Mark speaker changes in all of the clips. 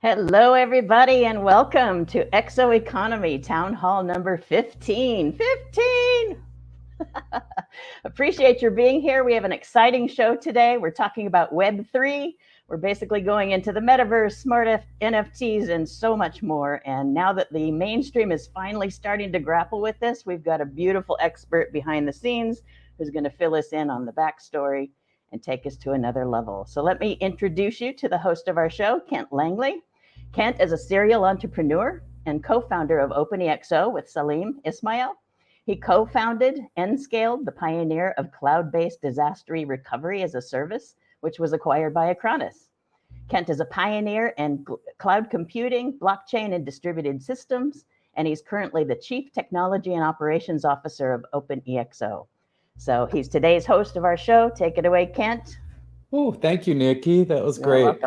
Speaker 1: Hello, everybody, and welcome to ExO Economy Town Hall number 15. 15! Appreciate your being here. We have an exciting show today. We're talking about Web3. We're basically going into the metaverse, smart NFTs, and so much more. And now that the mainstream is finally starting to grapple with this, we've got a beautiful expert behind the scenes who's going to fill us in on the backstory and take us to another level. So let me introduce you to the host of our show, Kent Langley. Kent is a serial entrepreneur and co-founder of OpenExO with Salim Ismail. He co-founded and scaled the pioneer of cloud-based disaster recovery as a service, which was acquired by Acrois. Kent is a pioneer in cloud computing, blockchain, and distributed systems, and he's currently the Chief Technology and Operations Officer of OpenExO. So he's today's host of our show. Take it away, Kent.
Speaker 2: Oh, thank you, Niki. That was great.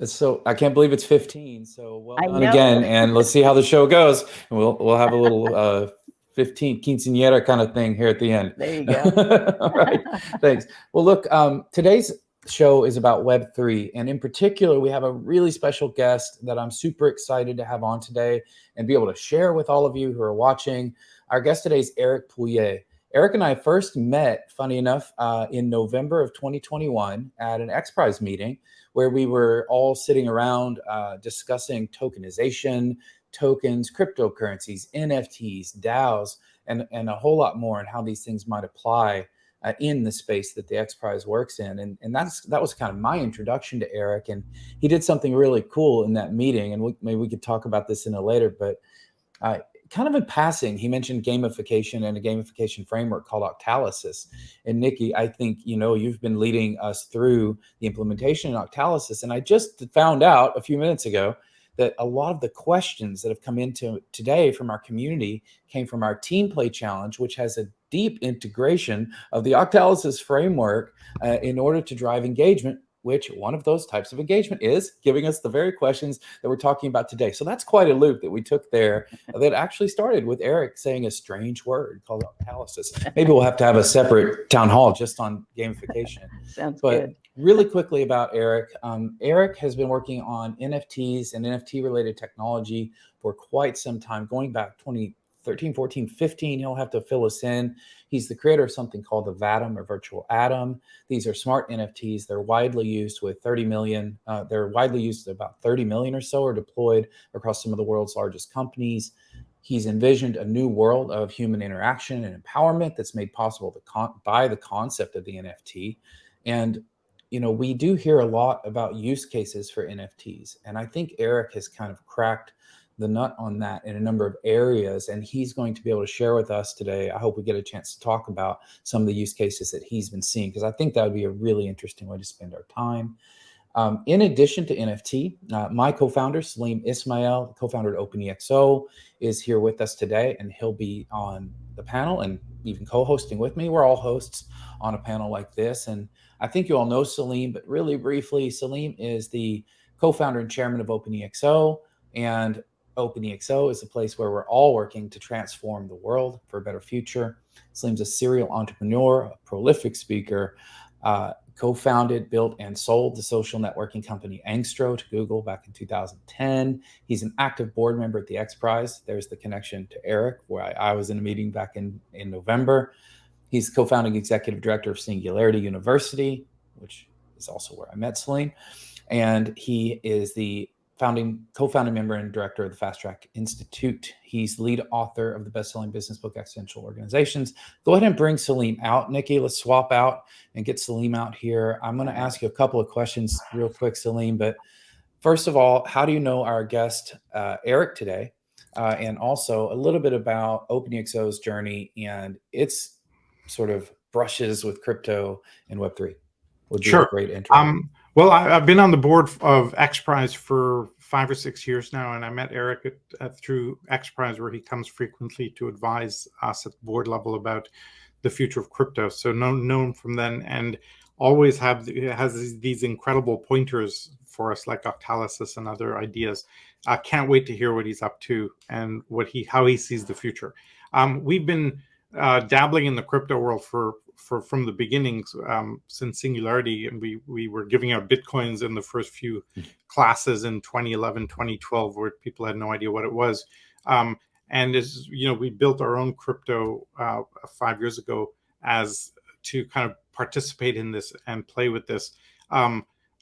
Speaker 2: So I can't believe it's 15. So well done again, and let's see how the show goes. And we'll have a little 15 quinceañera kind of thing here at the end.
Speaker 1: There you go.
Speaker 2: All right, thanks. Well, look, today's show is about Web3, and in particular, we have a really special guest that I'm super excited to have on today and be able to share with all of you who are watching. Our guest today is Eric Pulier. Eric and I first met, funny enough, in November of 2021 at an XPRIZE meeting where we were all sitting around discussing tokenization, tokens, cryptocurrencies, NFTs, DAOs, and a whole lot more, and how these things might apply in the space that the XPRIZE works in. And that was kind of my introduction to Eric. And he did something really cool in that meeting, and maybe we could talk about this in a later, but kind of in passing, he mentioned gamification and a gamification framework called Octalysis. And Niki, I think, you've been leading us through the implementation in Octalysis. And I just found out a few minutes ago that a lot of the questions that have come into today from our community came from our Team Play Challenge, which has a deep integration of the Octalysis framework in order to drive engagement, which one of those types of engagement is giving us the very questions that we're talking about today. So that's quite a loop that we took there that actually started with Eric saying a strange word called Octalysis. Maybe we'll have to have a separate town hall just on gamification.
Speaker 1: Sounds good.
Speaker 2: Really quickly about Eric. Eric has been working on NFTs and NFT-related technology for quite some time, going back 2013, 14, 15. He'll have to fill us in. He's the creator of something called the VATM, or Virtual Atom. These are smart NFTs. They're widely used with 30 million. They're widely used, about 30 million or so are deployed across some of the world's largest companies. He's envisioned a new world of human interaction and empowerment that's made possible by the concept of the NFT. And we do hear a lot about use cases for NFTs. And I think Eric has kind of cracked the nut on that in a number of areas, and he's going to be able to share with us today. I hope we get a chance to talk about some of the use cases that he's been seeing, because I think that would be a really interesting way to spend our time. In addition to NFT, my co-founder, Salim Ismail, co-founder at OpenExO, is here with us today, and he'll be on the panel and even co-hosting with me. We're all hosts on a panel like this, and I think you all know Salim, but really briefly, Salim is the co-founder and chairman of OpenExO, and OpenExO is a place where we're all working to transform the world for a better future. Salim's a serial entrepreneur, a prolific speaker, co-founded, built, and sold the social networking company Angstro to Google back in 2010. He's an active board member at the XPRIZE. There's the connection to Eric, where I was in a meeting back in November. He's co-founding executive director of Singularity University, which is also where I met Salim. And he is the co-founding member and director of the Fast Track Institute. He's the lead author of the best-selling business book, Exponential Organizations. Go ahead and bring Salim out. Niki, let's swap out and get Salim out here. I'm going to ask you a couple of questions real quick, Salim. But first of all, how do you know our guest, Eric, today? And also a little bit about OpenExO's journey and its sort of brushes with crypto and Web3. Would be a great intro.
Speaker 3: Well, I've been on the board of XPRIZE for 5 or 6 years now, and I met Eric through XPRIZE, where he comes frequently to advise us at the board level about the future of crypto. So known from then, and always has these incredible pointers for us, like Octalysis and other ideas. I can't wait to hear what he's up to and how he sees the future. We've been dabbling in the crypto world for from the beginnings, since Singularity, and we were giving out Bitcoins in the first few classes in 2011, 2012, where people had no idea what it was. And as you know, we built our own crypto 5 years ago as to kind of participate in this and play with this.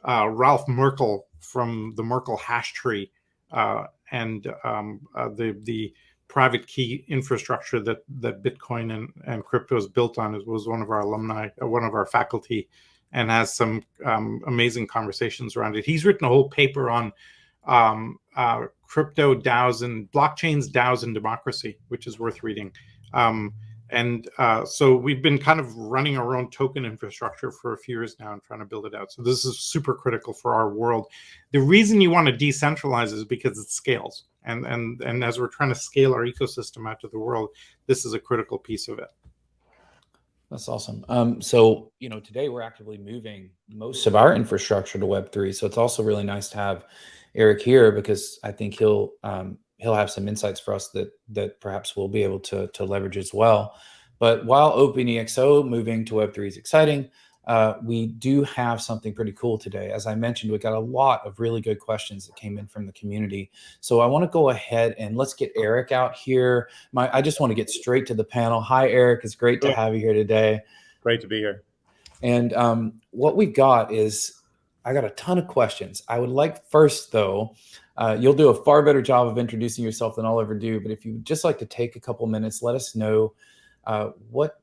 Speaker 3: Ralph Merkle from the Merkle hash tree and the private key infrastructure that Bitcoin and crypto is built on was one of our alumni, one of our faculty, and has some amazing conversations around it. He's written a whole paper on crypto DAOs and blockchains, DAOs and democracy, which is worth reading. So we've been kind of running our own token infrastructure for a few years now and trying to build it out. So this is super critical for our world. The reason you want to decentralize is because it scales. And as we're trying to scale our ecosystem out to the world, this is a critical piece of it.
Speaker 2: That's awesome. So, you know, today we're actively moving most of our infrastructure to Web3. So it's also really nice to have Eric here, because I think he'll have some insights for us that perhaps we'll be able to leverage as well. But while OpenExO moving to Web3 is exciting, we do have something pretty cool today. As I mentioned, we got a lot of really good questions that came in from the community. So I want to go ahead and let's get Eric out here. I just want to get straight to the panel. Hi, Eric. It's great to have you here today.
Speaker 4: Great to be here.
Speaker 2: And what we've got is, I got a ton of questions. I would like first, though, you'll do a far better job of introducing yourself than I'll ever do. But if you would just like to take a couple minutes, let us know what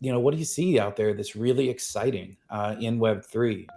Speaker 2: do you see out there that's really exciting in Web3?